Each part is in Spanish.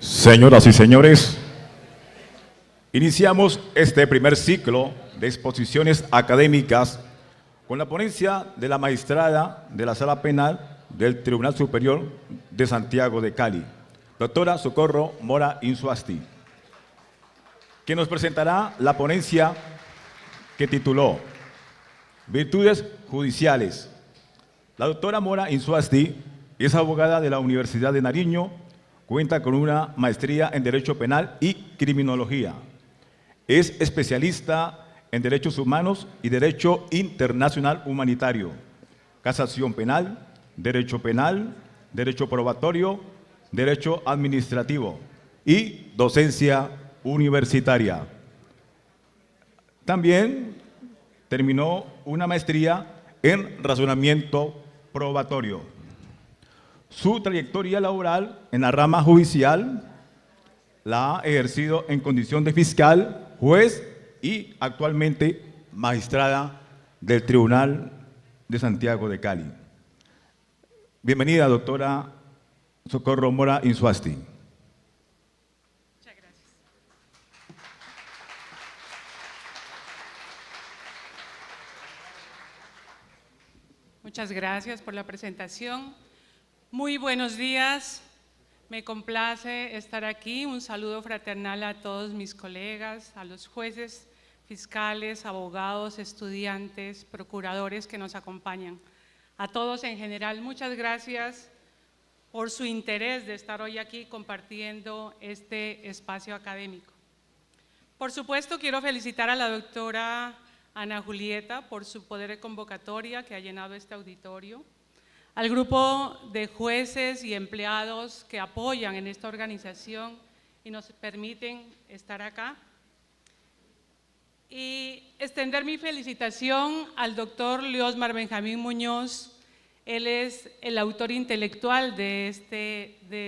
Señoras y señores, iniciamos este primer ciclo de exposiciones académicas con la ponencia de la magistrada de la Sala Penal del Tribunal Superior de Santiago de Cali, doctora Socorro Mora Insuasti, que nos presentará la ponencia que tituló Virtudes Judiciales. La doctora Mora Insuasti es abogada de la Universidad de Nariño, cuenta con una maestría en Derecho Penal y Criminología. Es especialista en Derechos Humanos y Derecho Internacional Humanitario, Casación Penal, Derecho Probatorio, Derecho Administrativo y Docencia Universitaria. También terminó una maestría en Razonamiento Probatorio. Su trayectoria laboral en la rama judicial la ha ejercido en condición de fiscal, juez y actualmente magistrada del Tribunal de Santiago de Cali. Bienvenida, doctora Socorro Mora Insuasti. Muchas gracias. Muchas gracias por la presentación. Muy buenos días. Me complace estar aquí. Un saludo fraternal a todos mis colegas, a los jueces, fiscales, abogados, estudiantes, procuradores que nos acompañan. A todos en general, muchas gracias por su interés de estar hoy aquí compartiendo este espacio académico. Por supuesto, quiero felicitar a la doctora Ana Julieta por su poder de convocatoria que ha llenado este auditorio, al grupo de jueces y empleados que apoyan en esta organización y nos permiten estar acá, y extender mi felicitación al doctor Leosmar Benjamín Muñoz. Él es el autor intelectual de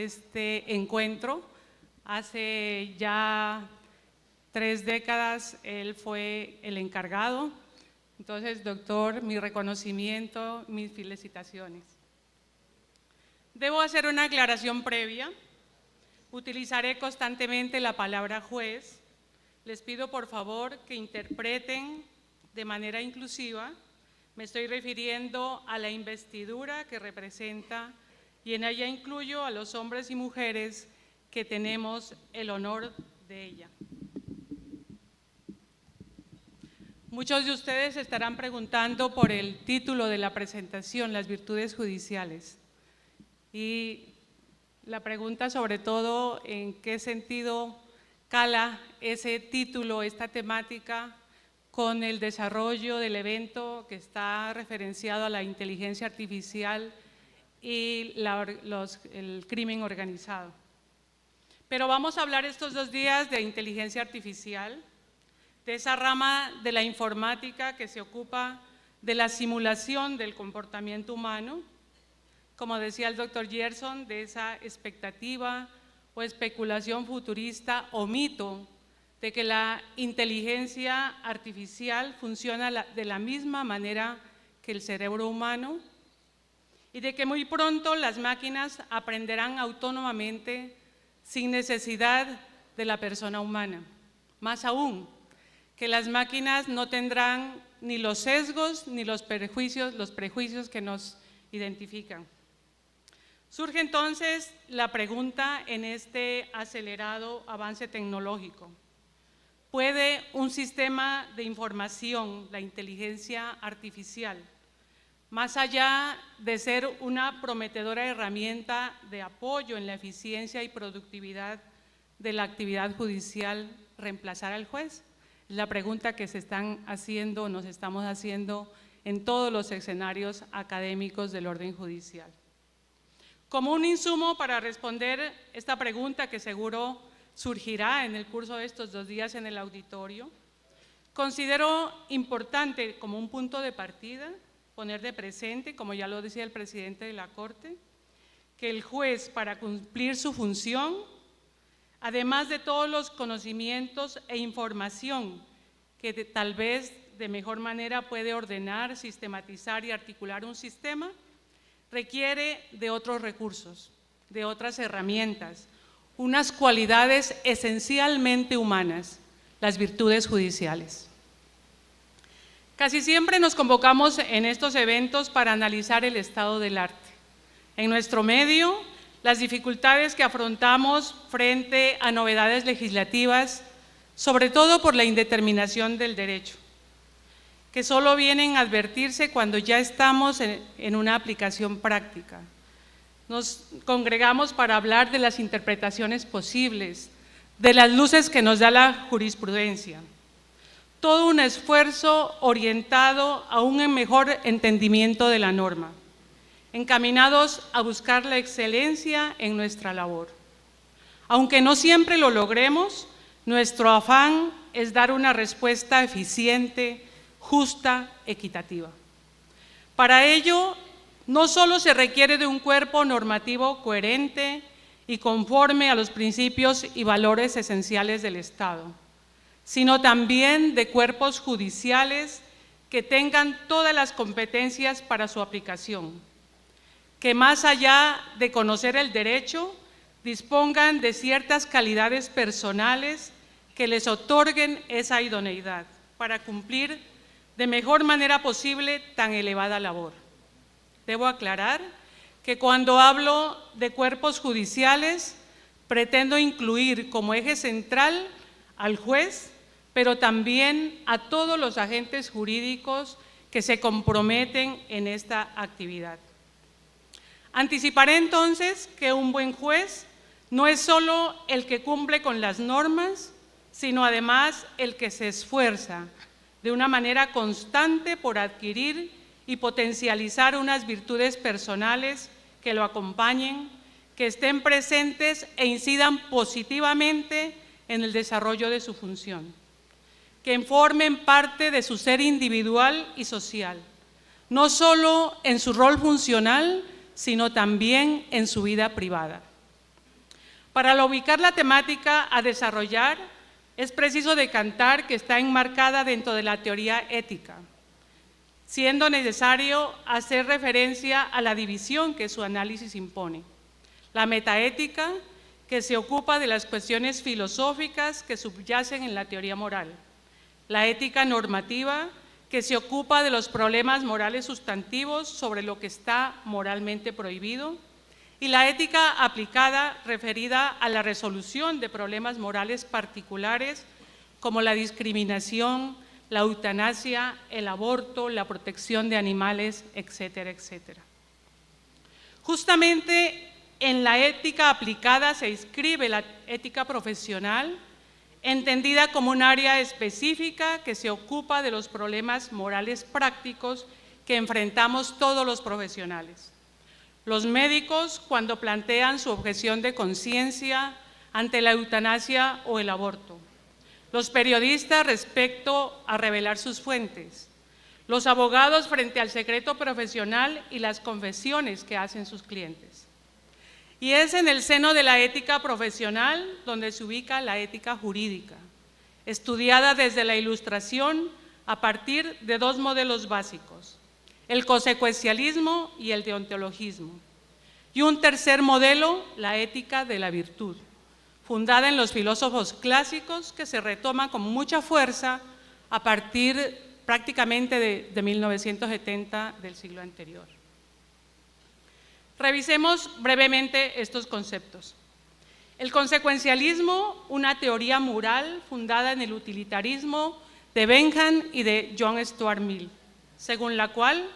este encuentro. Hace ya 3 décadas él fue el encargado. Entonces, doctor, mi reconocimiento, mis felicitaciones. Debo hacer una aclaración previa. Utilizaré constantemente la palabra juez. Les pido por favor que interpreten de manera inclusiva. Me estoy refiriendo a la investidura que representa y en ella incluyo a los hombres y mujeres que tenemos el honor de ella. Muchos de ustedes estarán preguntando por el título de la presentación, las virtudes judiciales. Y la pregunta sobre todo, ¿en qué sentido cala ese título, esta temática, con el desarrollo del evento que está referenciado a la inteligencia artificial y el crimen organizado? Pero vamos a hablar estos 2 días de inteligencia artificial, de esa rama de la informática que se ocupa de la simulación del comportamiento humano, como decía el doctor Gerson, de esa expectativa o especulación futurista o mito de que la inteligencia artificial funciona de la misma manera que el cerebro humano y de que muy pronto las máquinas aprenderán autónomamente sin necesidad de la persona humana. Más aún, que las máquinas no tendrán ni los sesgos ni los prejuicios que nos identifican. Surge entonces la pregunta en este acelerado avance tecnológico: ¿puede un sistema de información, la inteligencia artificial, más allá de ser una prometedora herramienta de apoyo en la eficiencia y productividad de la actividad judicial, reemplazar al juez? Es la pregunta que nos estamos haciendo en todos los escenarios académicos del orden judicial. Como un insumo para responder esta pregunta, que seguro surgirá en el curso de estos 2 días en el auditorio, considero importante como un punto de partida poner de presente, como ya lo decía el presidente de la Corte, que el juez, para cumplir su función, además de todos los conocimientos e información que tal vez de mejor manera puede ordenar, sistematizar y articular un sistema, requiere de otros recursos, de otras herramientas, unas cualidades esencialmente humanas, las virtudes judiciales. Casi siempre nos convocamos en estos eventos para analizar el estado del arte. En nuestro medio, las dificultades que afrontamos frente a novedades legislativas, sobre todo por la indeterminación del derecho, que solo vienen a advertirse cuando ya estamos en una aplicación práctica. Nos congregamos para hablar de las interpretaciones posibles, de las luces que nos da la jurisprudencia. Todo un esfuerzo orientado a un mejor entendimiento de la norma, encaminados a buscar la excelencia en nuestra labor. Aunque no siempre lo logremos, nuestro afán es dar una respuesta eficiente, justa, equitativa. Para ello, no solo se requiere de un cuerpo normativo coherente y conforme a los principios y valores esenciales del Estado, sino también de cuerpos judiciales que tengan todas las competencias para su aplicación, que más allá de conocer el derecho, dispongan de ciertas calidades personales que les otorguen esa idoneidad para cumplir de mejor manera posible tan elevada labor. Debo aclarar que cuando hablo de cuerpos judiciales, pretendo incluir como eje central al juez, pero también a todos los agentes jurídicos que se comprometen en esta actividad. Anticiparé entonces que un buen juez no es solo el que cumple con las normas, sino además el que se esfuerza de una manera constante por adquirir y potencializar unas virtudes personales que lo acompañen, que estén presentes e incidan positivamente en el desarrollo de su función, que formen parte de su ser individual y social, no solo en su rol funcional, sino también en su vida privada. Para ubicar la temática a desarrollar, es preciso decantar que está enmarcada dentro de la teoría ética, siendo necesario hacer referencia a la división que su análisis impone. La metaética, que se ocupa de las cuestiones filosóficas que subyacen en la teoría moral. La ética normativa, que se ocupa de los problemas morales sustantivos sobre lo que está moralmente prohibido. Y la ética aplicada, referida a la resolución de problemas morales particulares como la discriminación, la eutanasia, el aborto, la protección de animales, etcétera, etcétera. Justamente en la ética aplicada se inscribe la ética profesional, entendida como un área específica que se ocupa de los problemas morales prácticos que enfrentamos todos los profesionales. Los médicos, cuando plantean su objeción de conciencia ante la eutanasia o el aborto. Los periodistas respecto a revelar sus fuentes. Los abogados frente al secreto profesional y las confesiones que hacen sus clientes. Y es en el seno de la ética profesional donde se ubica la ética jurídica, estudiada desde la Ilustración a partir de dos modelos básicos, el consecuencialismo y el deontologismo. Y un tercer modelo, la ética de la virtud, fundada en los filósofos clásicos que se retoma con mucha fuerza a partir prácticamente de 1970 del siglo anterior. Revisemos brevemente estos conceptos. El consecuencialismo, una teoría moral fundada en el utilitarismo de Bentham y de John Stuart Mill, según la cual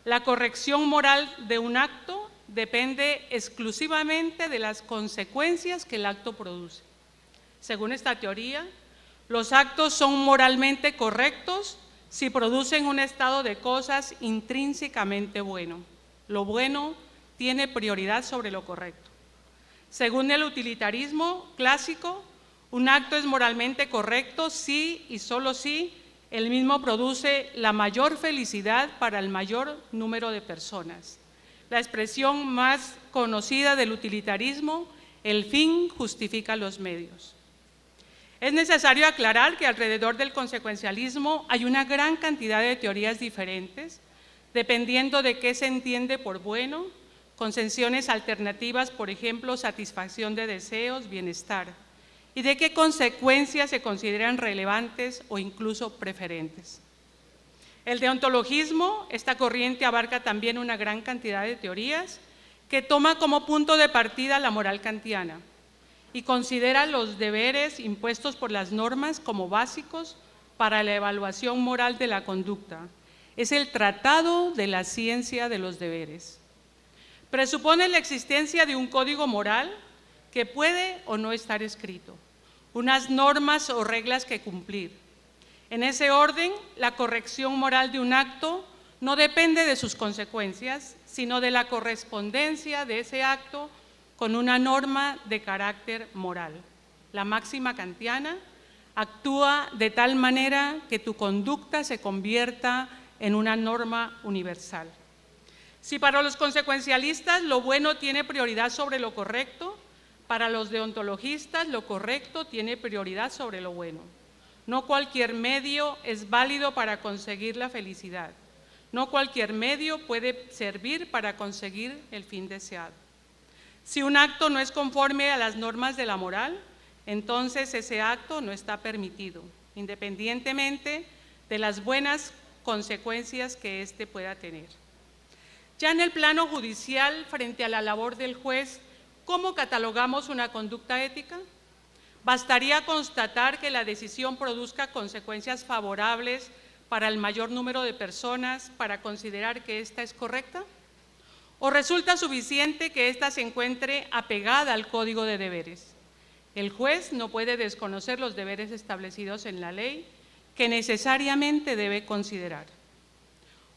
la corrección moral de un acto depende exclusivamente de las consecuencias que el acto produce. Según esta teoría, los actos son moralmente correctos si producen un estado de cosas intrínsecamente bueno. Lo bueno tiene prioridad sobre lo correcto. Según el utilitarismo clásico, un acto es moralmente correcto si y solo si el mismo produce la mayor felicidad para el mayor número de personas. La expresión más conocida del utilitarismo, el fin justifica los medios. Es necesario aclarar que alrededor del consecuencialismo hay una gran cantidad de teorías diferentes, dependiendo de qué se entiende por bueno, concesiones alternativas, por ejemplo, satisfacción de deseos, bienestar, y de qué consecuencias se consideran relevantes o incluso preferentes. El deontologismo, esta corriente abarca también una gran cantidad de teorías que toma como punto de partida la moral kantiana y considera los deberes impuestos por las normas como básicos para la evaluación moral de la conducta. Es el tratado de la ciencia de los deberes. Presupone la existencia de un código moral que puede o no estar escrito, unas normas o reglas que cumplir. En ese orden, la corrección moral de un acto no depende de sus consecuencias, sino de la correspondencia de ese acto con una norma de carácter moral. La máxima kantiana actúa de tal manera que tu conducta se convierta en una norma universal. Si para los consecuencialistas lo bueno tiene prioridad sobre lo correcto, para los deontologistas lo correcto tiene prioridad sobre lo bueno. No cualquier medio es válido para conseguir la felicidad. No cualquier medio puede servir para conseguir el fin deseado. Si un acto no es conforme a las normas de la moral, entonces ese acto no está permitido, independientemente de las buenas consecuencias que éste pueda tener. Ya en el plano judicial, frente a la labor del juez, ¿cómo catalogamos una conducta ética? ¿Bastaría constatar que la decisión produzca consecuencias favorables para el mayor número de personas para considerar que ésta es correcta? ¿O resulta suficiente que ésta se encuentre apegada al código de deberes? El juez no puede desconocer los deberes establecidos en la ley que necesariamente debe considerar.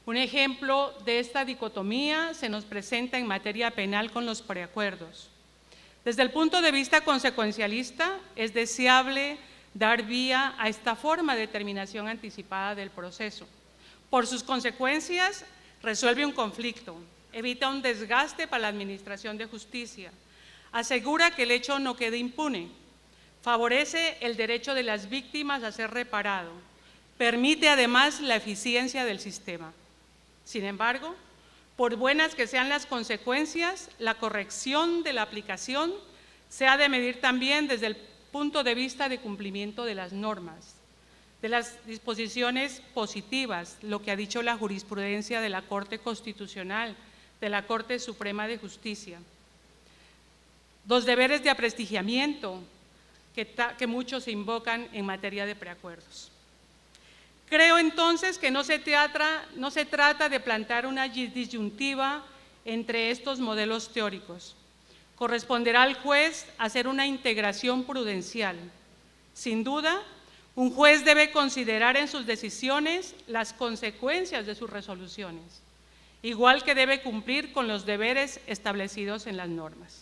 Un ejemplo de esta dicotomía se nos presenta en materia penal con los preacuerdos. Desde el punto de vista consecuencialista, es deseable dar vía a esta forma de terminación anticipada del proceso. Por sus consecuencias, resuelve un conflicto, evita un desgaste para la administración de justicia, asegura que el hecho no quede impune, favorece el derecho de las víctimas a ser reparado, permite además la eficiencia del sistema. Sin embargo, por buenas que sean las consecuencias, la corrección de la aplicación se ha de medir también desde el punto de vista de cumplimiento de las normas, de las disposiciones positivas, lo que ha dicho la jurisprudencia de la Corte Constitucional, de la Corte Suprema de Justicia. Los deberes de aprestigiamiento que muchos invocan en materia de preacuerdos. Creo entonces que no se trata de plantar una disyuntiva entre estos modelos teóricos. Corresponderá al juez hacer una integración prudencial. Sin duda, un juez debe considerar en sus decisiones las consecuencias de sus resoluciones, igual que debe cumplir con los deberes establecidos en las normas.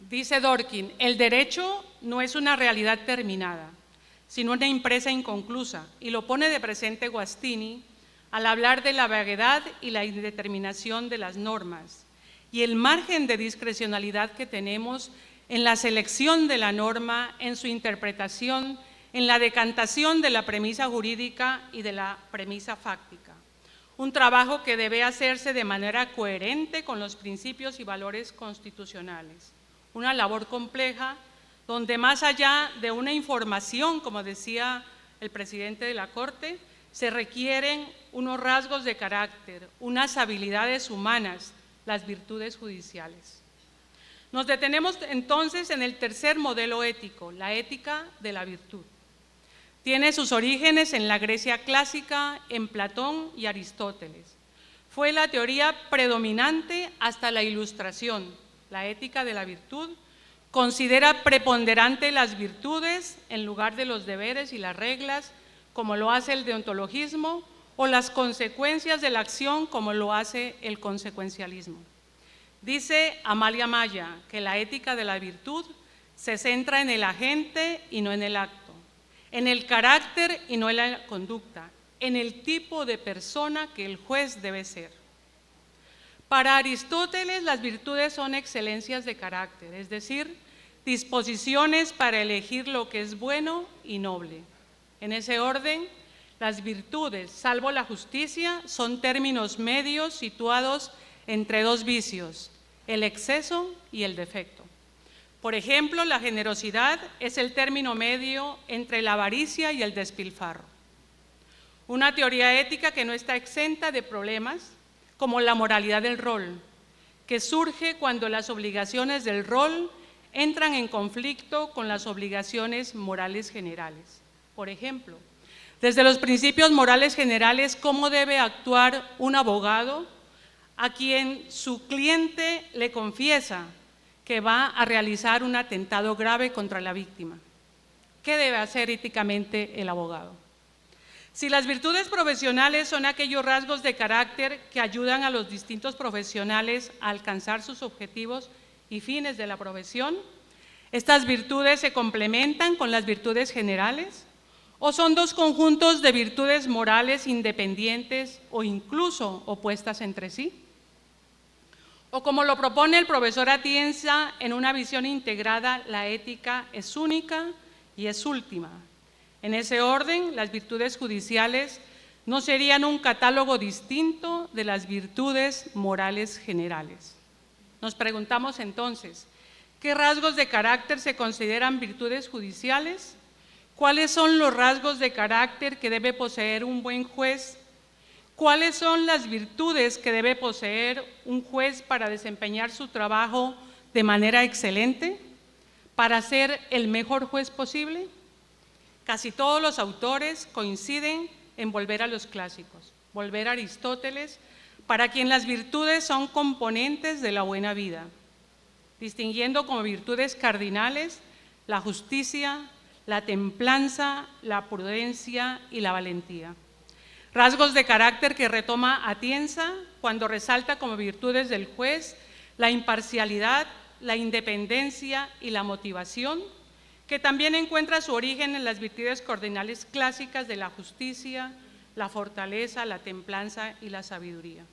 Dice Dworkin, el derecho no es una realidad terminada, sino una empresa inconclusa, y lo pone de presente Guastini al hablar de la vaguedad y la indeterminación de las normas y el margen de discrecionalidad que tenemos en la selección de la norma, en su interpretación, en la decantación de la premisa jurídica y de la premisa fáctica. Un trabajo que debe hacerse de manera coherente con los principios y valores constitucionales. Una labor compleja donde más allá de una información, como decía el presidente de la Corte, se requieren unos rasgos de carácter, unas habilidades humanas, las virtudes judiciales. Nos detenemos entonces en el tercer modelo ético, la ética de la virtud. Tiene sus orígenes en la Grecia clásica, en Platón y Aristóteles. Fue la teoría predominante hasta la Ilustración. La ética de la virtud considera preponderante las virtudes en lugar de los deberes y las reglas, como lo hace el deontologismo, o las consecuencias de la acción, como lo hace el consecuencialismo. Dice Amalia Maya que la ética de la virtud se centra en el agente y no en el acto, en el carácter y no en la conducta, en el tipo de persona que el juez debe ser. Para Aristóteles, las virtudes son excelencias de carácter, es decir, disposiciones para elegir lo que es bueno y noble. En ese orden, las virtudes, salvo la justicia, son términos medios situados entre dos vicios, el exceso y el defecto. Por ejemplo, la generosidad es el término medio entre la avaricia y el despilfarro. Una teoría ética que no está exenta de problemas, como la moralidad del rol, que surge cuando las obligaciones del rol entran en conflicto con las obligaciones morales generales. Por ejemplo, desde los principios morales generales, ¿cómo debe actuar un abogado a quien su cliente le confiesa que va a realizar un atentado grave contra la víctima? ¿Qué debe hacer éticamente el abogado? Si las virtudes profesionales son aquellos rasgos de carácter que ayudan a los distintos profesionales a alcanzar sus objetivos y fines de la profesión, ¿estas virtudes se complementan con las virtudes generales? ¿O son dos conjuntos de virtudes morales independientes o incluso opuestas entre sí? O como lo propone el profesor Atienza en una visión integrada, la ética es única y es última. En ese orden, las virtudes judiciales no serían un catálogo distinto de las virtudes morales generales. Nos preguntamos entonces, ¿qué rasgos de carácter se consideran virtudes judiciales? ¿Cuáles son los rasgos de carácter que debe poseer un buen juez? ¿Cuáles son las virtudes que debe poseer un juez para desempeñar su trabajo de manera excelente, para ser el mejor juez posible? Casi todos los autores coinciden en volver a los clásicos, volver a Aristóteles, para quien las virtudes son componentes de la buena vida, distinguiendo como virtudes cardinales la justicia, la templanza, la prudencia y la valentía. Rasgos de carácter que retoma Atienza cuando resalta como virtudes del juez la imparcialidad, la independencia y la motivación, que también encuentra su origen en las virtudes cardinales clásicas de la justicia, la fortaleza, la templanza y la sabiduría.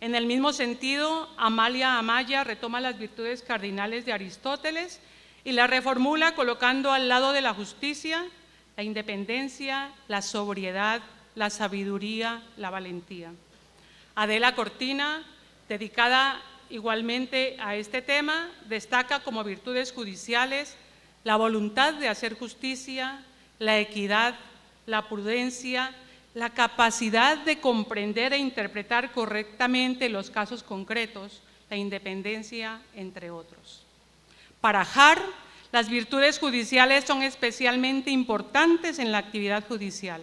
En el mismo sentido, Amalia Amaya retoma las virtudes cardinales de Aristóteles y las reformula colocando al lado de la justicia, la independencia, la sobriedad, la sabiduría, la valentía. Adela Cortina, dedicada igualmente a este tema, destaca como virtudes judiciales la voluntad de hacer justicia, la equidad, la prudencia, la capacidad de comprender e interpretar correctamente los casos concretos, la independencia, entre otros. Para Har, las virtudes judiciales son especialmente importantes en la actividad judicial.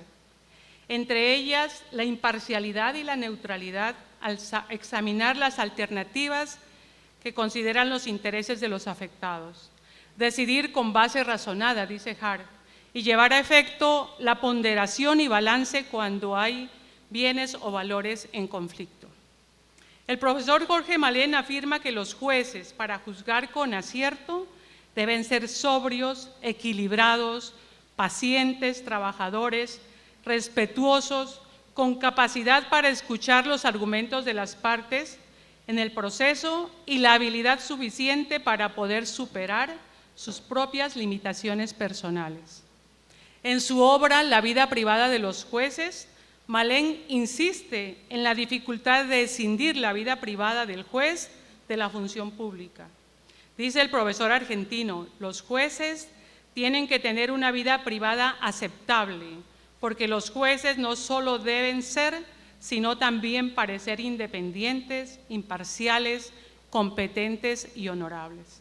Entre ellas, la imparcialidad y la neutralidad al examinar las alternativas que consideran los intereses de los afectados. Decidir con base razonada, dice Har, y llevar a efecto la ponderación y balance cuando hay bienes o valores en conflicto. El profesor Jorge Malén afirma que los jueces, para juzgar con acierto, deben ser sobrios, equilibrados, pacientes, trabajadores, respetuosos, con capacidad para escuchar los argumentos de las partes en el proceso y la habilidad suficiente para poder superar sus propias limitaciones personales. En su obra La vida privada de los jueces, Malén insiste en la dificultad de escindir la vida privada del juez de la función pública. Dice el profesor argentino, los jueces tienen que tener una vida privada aceptable, porque los jueces no solo deben ser, sino también parecer independientes, imparciales, competentes y honorables.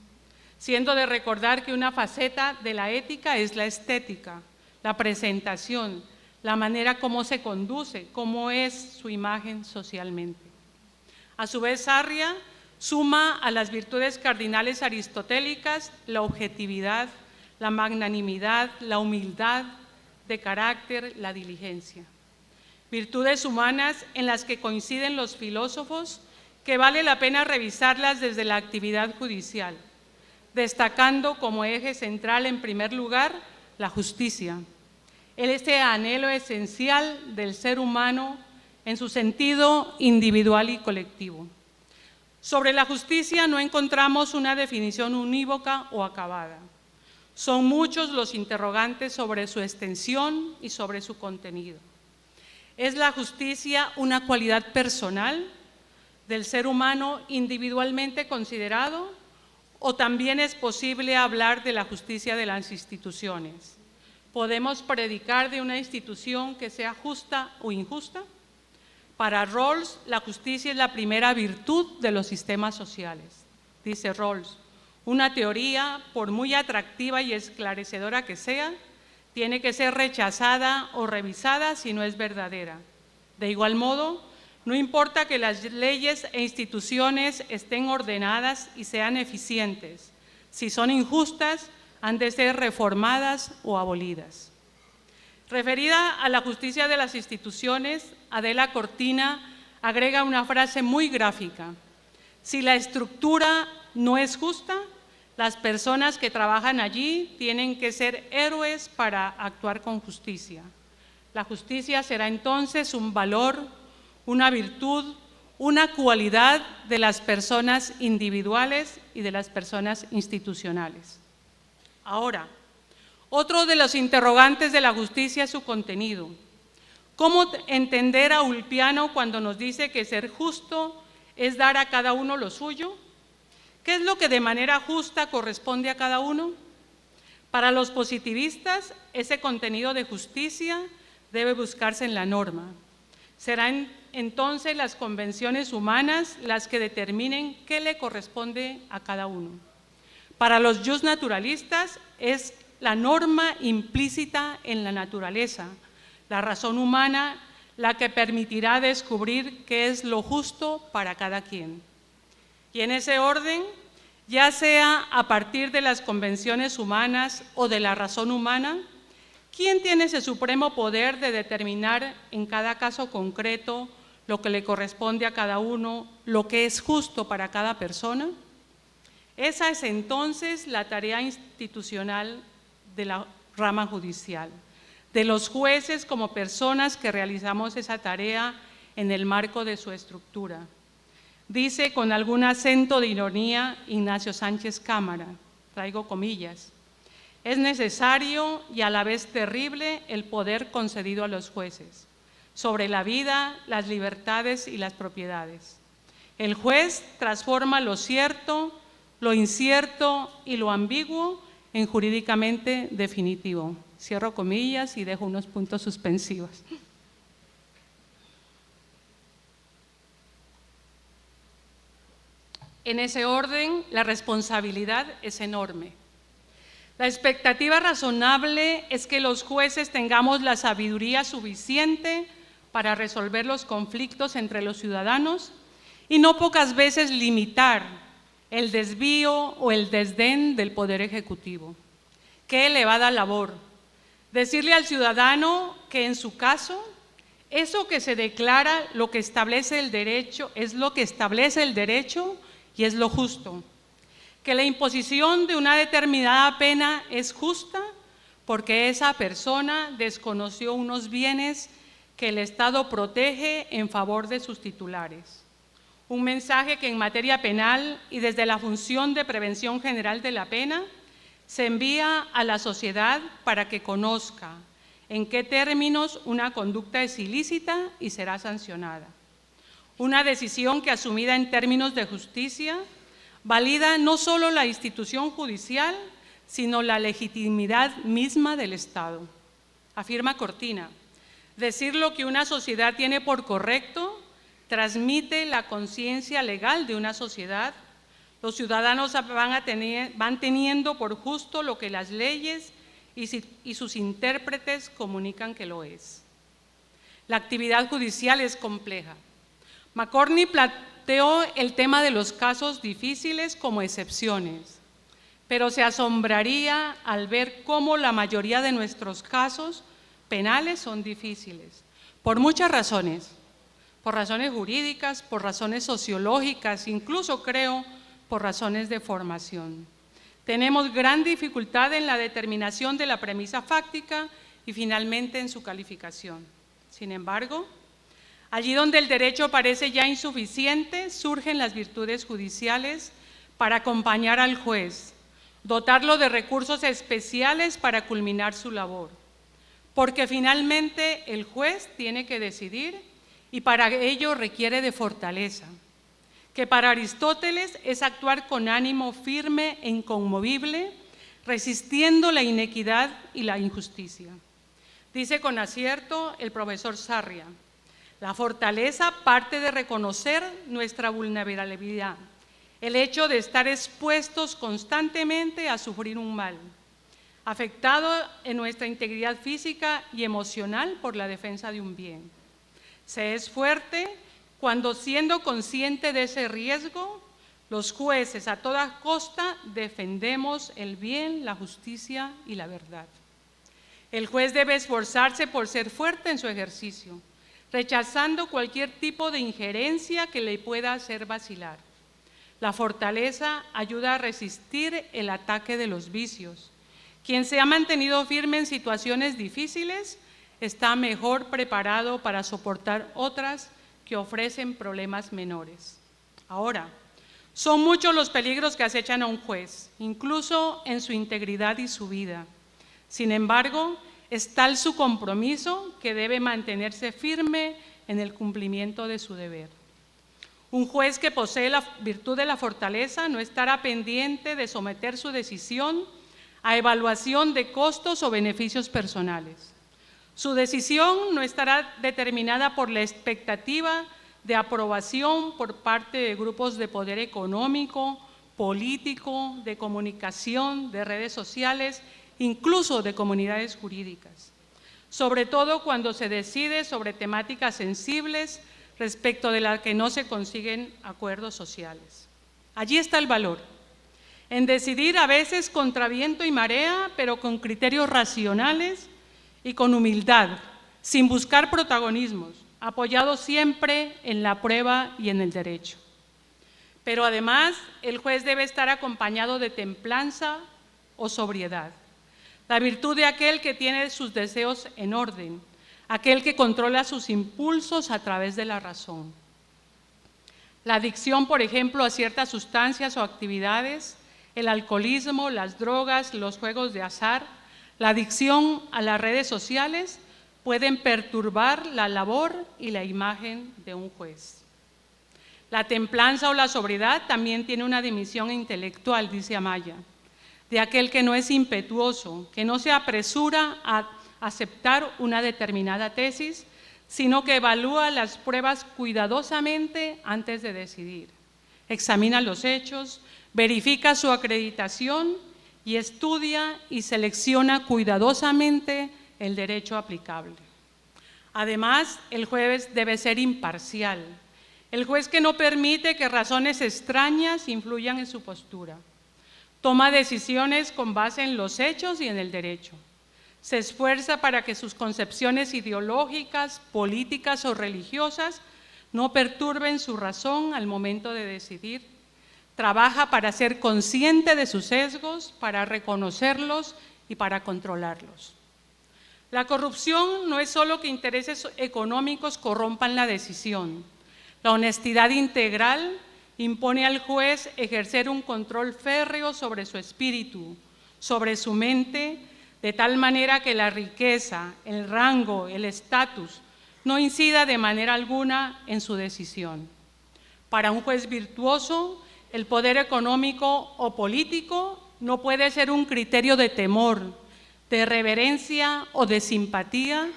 Siendo de recordar que una faceta de la ética es la estética, la presentación, la manera como se conduce, cómo es su imagen socialmente. A su vez, Sarria suma a las virtudes cardinales aristotélicas la objetividad, la magnanimidad, la humildad de carácter, la diligencia. Virtudes humanas en las que coinciden los filósofos que vale la pena revisarlas desde la actividad judicial, destacando como eje central en primer lugar la justicia, este anhelo esencial del ser humano en su sentido individual y colectivo. Sobre la justicia no encontramos una definición unívoca o acabada. Son muchos los interrogantes sobre su extensión y sobre su contenido. ¿Es la justicia una cualidad personal del ser humano individualmente considerado? ¿O también es posible hablar de la justicia de las instituciones? ¿Podemos predicar de una institución que sea justa o injusta? Para Rawls, la justicia es la primera virtud de los sistemas sociales. Dice Rawls, una teoría, por muy atractiva y esclarecedora que sea, tiene que ser rechazada o revisada si no es verdadera. De igual modo, no importa que las leyes e instituciones estén ordenadas y sean eficientes, si son injustas, han de ser reformadas o abolidas. Referida a la justicia de las instituciones, Adela Cortina agrega una frase muy gráfica. Si la estructura no es justa, las personas que trabajan allí tienen que ser héroes para actuar con justicia. La justicia será entonces un valor, una virtud, una cualidad de las personas individuales y de las personas institucionales. Ahora, otro de los interrogantes de la justicia es su contenido. ¿Cómo entender a Ulpiano cuando nos dice que ser justo es dar a cada uno lo suyo? ¿Qué es lo que de manera justa corresponde a cada uno? Para los positivistas, ese contenido de justicia debe buscarse en la norma. Serán entonces las convenciones humanas las que determinen qué le corresponde a cada uno. Para los justnaturalistas es la norma implícita en la naturaleza, la razón humana la que permitirá descubrir qué es lo justo para cada quien. Y en ese orden, ya sea a partir de las convenciones humanas o de la razón humana, ¿quién tiene ese supremo poder de determinar en cada caso concreto lo que le corresponde a cada uno, lo que es justo para cada persona? Esa es entonces la tarea institucional de la rama judicial, de los jueces como personas que realizamos esa tarea en el marco de su estructura. Dice con algún acento de ironía Ignacio Sánchez Cámara, traigo comillas, es necesario y a la vez terrible el poder concedido a los jueces sobre la vida, las libertades y las propiedades. El juez transforma lo cierto, lo incierto y lo ambiguo en jurídicamente definitivo. Cierro comillas y dejo unos puntos suspensivos. En ese orden, la responsabilidad es enorme. La expectativa razonable es que los jueces tengamos la sabiduría suficiente para resolver los conflictos entre los ciudadanos y no pocas veces limitar el desvío o el desdén del Poder Ejecutivo. Qué elevada labor. Decirle al ciudadano que en su caso, eso que se declara lo que establece el derecho, es lo que establece el derecho y es lo justo. Que la imposición de una determinada pena es justa porque esa persona desconoció unos bienes que el Estado protege en favor de sus titulares. Un mensaje que en materia penal y desde la función de prevención general de la pena se envía a la sociedad para que conozca en qué términos una conducta es ilícita y será sancionada. Una decisión que, asumida en términos de justicia, valida no solo la institución judicial, sino la legitimidad misma del Estado. Afirma Cortina, decir lo que una sociedad tiene por correcto transmite la conciencia legal de una sociedad. Los ciudadanos van teniendo por justo lo que las leyes y sus intérpretes comunican que lo es. La actividad judicial es compleja. McCorney planteó el tema de los casos difíciles como excepciones, pero se asombraría al ver cómo la mayoría de nuestros casos penales son difíciles, por muchas razones, por razones jurídicas, por razones sociológicas, incluso creo por razones de formación. Tenemos gran dificultad en la determinación de la premisa fáctica y finalmente en su calificación. Sin embargo, allí donde el derecho parece ya insuficiente, surgen las virtudes judiciales para acompañar al juez, dotarlo de recursos especiales para culminar su labor, porque finalmente el juez tiene que decidir y para ello requiere de fortaleza, que para Aristóteles es actuar con ánimo firme e inconmovible, resistiendo la inequidad y la injusticia. Dice con acierto el profesor Sarria, la fortaleza parte de reconocer nuestra vulnerabilidad, el hecho de estar expuestos constantemente a sufrir un mal, afectado en nuestra integridad física y emocional por la defensa de un bien. Se es fuerte cuando, siendo consciente de ese riesgo, los jueces a toda costa defendemos el bien, la justicia y la verdad. El juez debe esforzarse por ser fuerte en su ejercicio, rechazando cualquier tipo de injerencia que le pueda hacer vacilar. La fortaleza ayuda a resistir el ataque de los vicios. Quien se ha mantenido firme en situaciones difíciles está mejor preparado para soportar otras que ofrecen problemas menores. Ahora, son muchos los peligros que acechan a un juez, incluso en su integridad y su vida. Sin embargo, es tal su compromiso que debe mantenerse firme en el cumplimiento de su deber. Un juez que posee la virtud de la fortaleza no estará pendiente de someter su decisión a evaluación de costos o beneficios personales. Su decisión no estará determinada por la expectativa de aprobación por parte de grupos de poder económico, político, de comunicación, de redes sociales, incluso de comunidades jurídicas, sobre todo cuando se decide sobre temáticas sensibles respecto de las que no se consiguen acuerdos sociales. Allí está el valor, en decidir a veces contra viento y marea, pero con criterios racionales y con humildad, sin buscar protagonismos, apoyado siempre en la prueba y en el derecho. Pero además, el juez debe estar acompañado de templanza o sobriedad, la virtud de aquel que tiene sus deseos en orden, aquel que controla sus impulsos a través de la razón. La adicción, por ejemplo, a ciertas sustancias o actividades, el alcoholismo, las drogas, los juegos de azar, la adicción a las redes sociales pueden perturbar la labor y la imagen de un juez. La templanza o la sobriedad también tiene una dimensión intelectual, dice Amaya, de aquel que no es impetuoso, que no se apresura a aceptar una determinada tesis, sino que evalúa las pruebas cuidadosamente antes de decidir. Examina los hechos, verifica su acreditación y estudia y selecciona cuidadosamente el derecho aplicable. Además, el juez debe ser imparcial, el juez que no permite que razones extrañas influyan en su postura. Toma decisiones con base en los hechos y en el derecho. Se esfuerza para que sus concepciones ideológicas, políticas o religiosas no perturben su razón al momento de decidir. Trabaja para ser consciente de sus sesgos, para reconocerlos y para controlarlos. La corrupción no es solo que intereses económicos corrompan la decisión. La honestidad integral impone al juez ejercer un control férreo sobre su espíritu, sobre su mente, de tal manera que la riqueza, el rango, el estatus no incida de manera alguna en su decisión. Para un juez virtuoso, el poder económico o político no puede ser un criterio de temor, de reverencia o de simpatía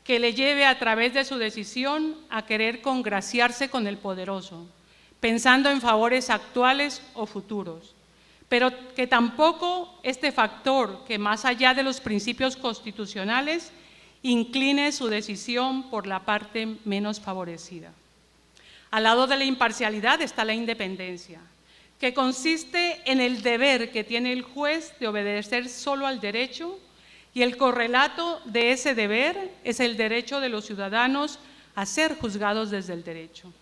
que le lleve a través de su decisión a querer congraciarse con el poderoso, pensando en favores actuales o futuros, pero que tampoco este factor, que más allá de los principios constitucionales, incline su decisión por la parte menos favorecida. Al lado de la imparcialidad está la independencia, que consiste en el deber que tiene el juez de obedecer solo al derecho, y el correlato de ese deber es el derecho de los ciudadanos a ser juzgados desde el derecho.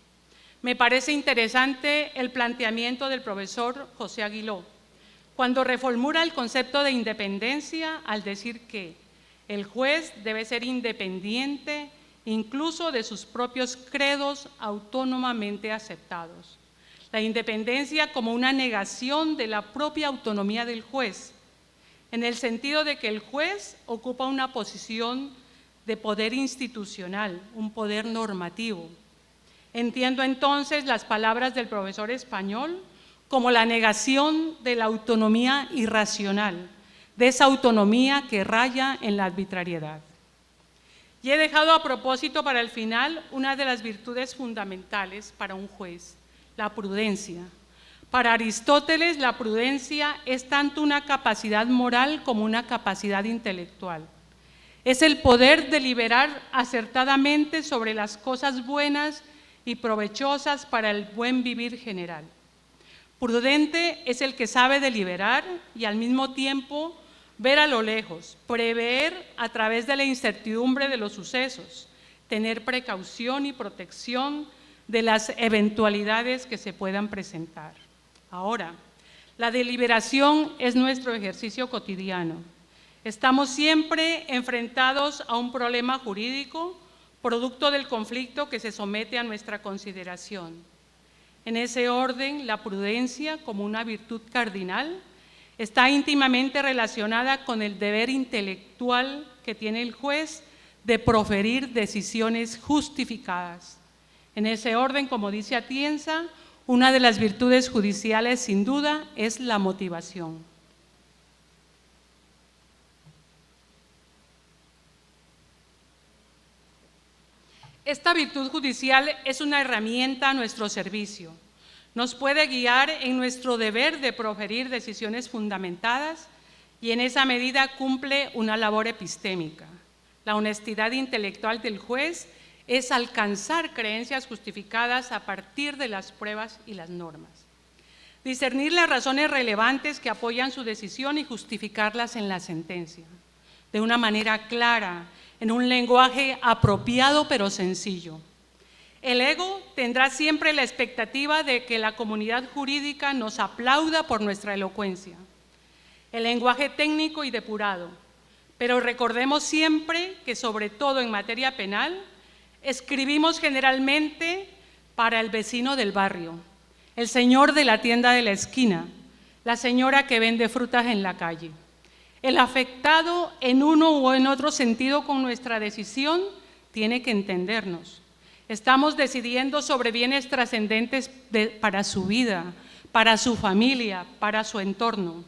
Me parece interesante el planteamiento del profesor José Aguiló, cuando reformula el concepto de independencia al decir que el juez debe ser independiente incluso de sus propios credos autónomamente aceptados. La independencia como una negación de la propia autonomía del juez, en el sentido de que el juez ocupa una posición de poder institucional, un poder normativo. Entiendo entonces las palabras del profesor español como la negación de la autonomía irracional, de esa autonomía que raya en la arbitrariedad. Y he dejado a propósito para el final una de las virtudes fundamentales para un juez, la prudencia. Para Aristóteles, la prudencia es tanto una capacidad moral como una capacidad intelectual. Es el poder deliberar acertadamente sobre las cosas buenas y provechosas para el buen vivir general. Prudente es el que sabe deliberar y al mismo tiempo ver a lo lejos, prever a través de la incertidumbre de los sucesos, tener precaución y protección de las eventualidades que se puedan presentar. Ahora, la deliberación es nuestro ejercicio cotidiano. Estamos siempre enfrentados a un problema jurídico, producto del conflicto que se somete a nuestra consideración. En ese orden, la prudencia, como una virtud cardinal, está íntimamente relacionada con el deber intelectual que tiene el juez de proferir decisiones justificadas. En ese orden, como dice Atienza, una de las virtudes judiciales, sin duda, es la motivación. Esta virtud judicial es una herramienta a nuestro servicio. Nos puede guiar en nuestro deber de proferir decisiones fundamentadas y en esa medida cumple una labor epistémica. La honestidad intelectual del juez es alcanzar creencias justificadas a partir de las pruebas y las normas. Discernir las razones relevantes que apoyan su decisión y justificarlas en la sentencia, de una manera clara, en un lenguaje apropiado pero sencillo. El ego tendrá siempre la expectativa de que la comunidad jurídica nos aplauda por nuestra elocuencia. El lenguaje técnico y depurado, pero recordemos siempre que, sobre todo en materia penal, escribimos generalmente para el vecino del barrio, el señor de la tienda de la esquina, la señora que vende frutas en la calle. El afectado en uno o en otro sentido con nuestra decisión tiene que entendernos. Estamos decidiendo sobre bienes trascendentes para su vida, para su familia, para su entorno.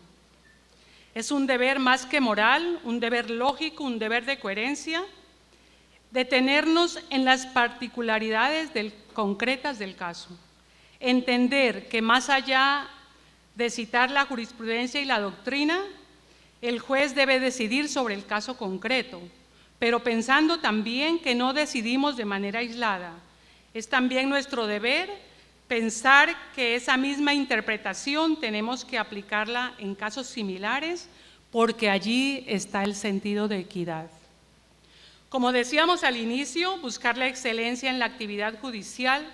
Es un deber más que moral, un deber lógico, un deber de coherencia, detenernos en las particularidades concretas del caso, entender que más allá de citar la jurisprudencia y la doctrina, el juez debe decidir sobre el caso concreto, pero pensando también que no decidimos de manera aislada. Es también nuestro deber pensar que esa misma interpretación tenemos que aplicarla en casos similares, porque allí está el sentido de equidad. Como decíamos al inicio, buscar la excelencia en la actividad judicial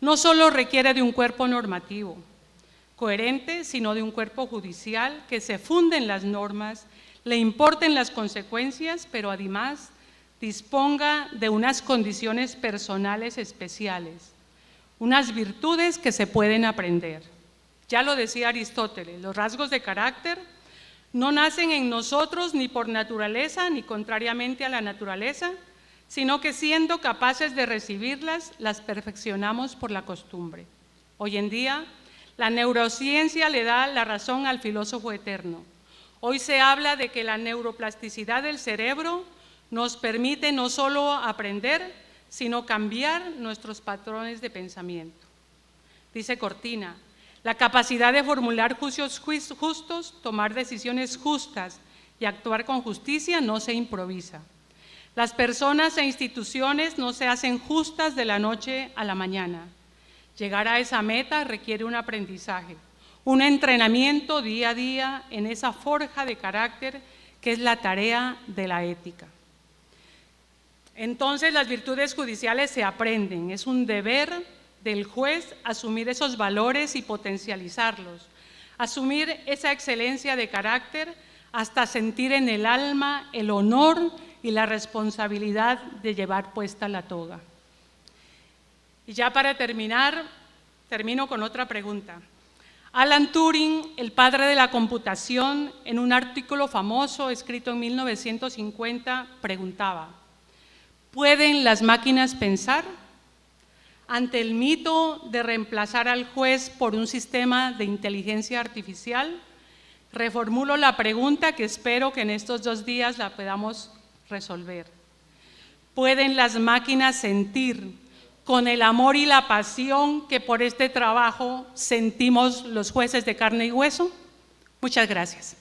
no solo requiere de un cuerpo normativo coherente, sino de un cuerpo judicial que se funde en las normas, le importen las consecuencias, pero además disponga de unas condiciones personales especiales, unas virtudes que se pueden aprender. Ya lo decía Aristóteles, los rasgos de carácter no nacen en nosotros ni por naturaleza ni contrariamente a la naturaleza, sino que siendo capaces de recibirlas, las perfeccionamos por la costumbre. Hoy en día, la neurociencia le da la razón al filósofo eterno. Hoy se habla de que la neuroplasticidad del cerebro nos permite no solo aprender, sino cambiar nuestros patrones de pensamiento. Dice Cortina, la capacidad de formular juicios justos, tomar decisiones justas y actuar con justicia no se improvisa. Las personas e instituciones no se hacen justas de la noche a la mañana. Llegar a esa meta requiere un aprendizaje, un entrenamiento día a día en esa forja de carácter que es la tarea de la ética. Entonces, las virtudes judiciales se aprenden, es un deber del juez asumir esos valores y potencializarlos, asumir esa excelencia de carácter hasta sentir en el alma el honor y la responsabilidad de llevar puesta la toga. Y ya para terminar, termino con otra pregunta. Alan Turing, el padre de la computación, en un artículo famoso escrito en 1950, preguntaba: ¿pueden las máquinas pensar? Ante el mito de reemplazar al juez por un sistema de inteligencia artificial, reformulo la pregunta que espero que en estos 2 días la podamos resolver. ¿Pueden las máquinas sentir con el amor y la pasión que por este trabajo sentimos los jueces de carne y hueso? Muchas gracias.